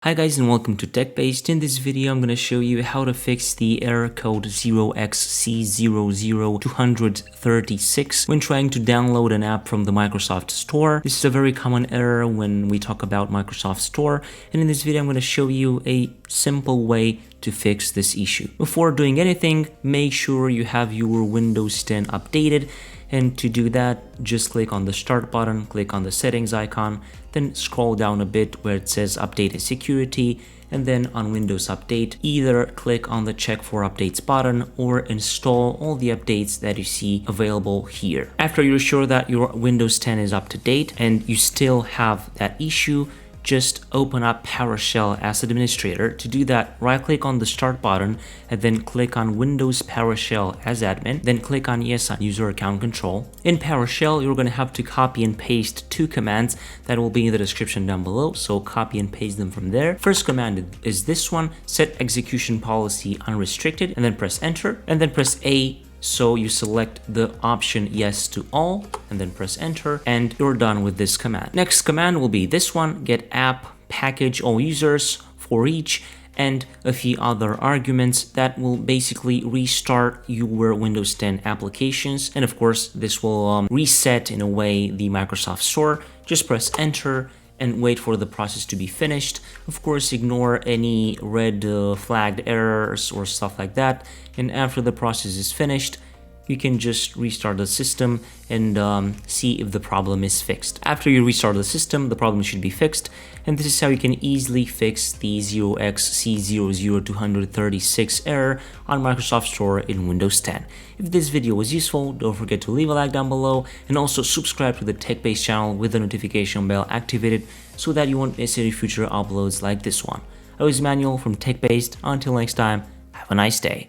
Hi guys and welcome to TechBased. In this video I'm going to show you how to fix the error code 0xC0020036 when trying to download an app from the Microsoft Store. This is a very common error when we talk about Microsoft Store, and in this video I'm going to show you a simple way to fix this issue. Before doing anything, make sure you have your Windows 10 updated. And to do that, just click on the Start button, click on the Settings icon, then scroll down a bit where it says Updated Security, and then on Windows Update, either click on the Check for Updates button or install all the updates that you see available here. After you're sure that your Windows 10 is up to date and you still have that issue, just open up PowerShell as administrator. To do that, right-click on the Start button and then click on Windows PowerShell as admin, then click on Yes on User Account Control. In PowerShell, you're going to have to copy and paste two commands that will be in the description down below, so copy and paste them from there. First command is this one, Set-ExecutionPolicy Unrestricted, and then press Enter, and then press A so you select the option Yes to all, and then press Enter, and you're done with this command. Next command will be this one, Get-AppXPackage AllUsers, Foreach, and a few other arguments that will basically restart your Windows 10 applications. And of course, this will reset in a way the Microsoft Store. Just press Enter and wait for the process to be finished. Of course, ignore any red flagged errors or stuff like that. And after the process is finished, you can just restart the system and see if the problem is fixed. After you restart the system, the problem should be fixed. And this is how you can easily fix the 0xC0020036 error on Microsoft Store in Windows 10. If this video was useful, don't forget to leave a like down below and also subscribe to the TechBased channel with the notification bell activated so that you won't miss any future uploads like this one. I was Manuel from TechBased. Until next time, have a nice day.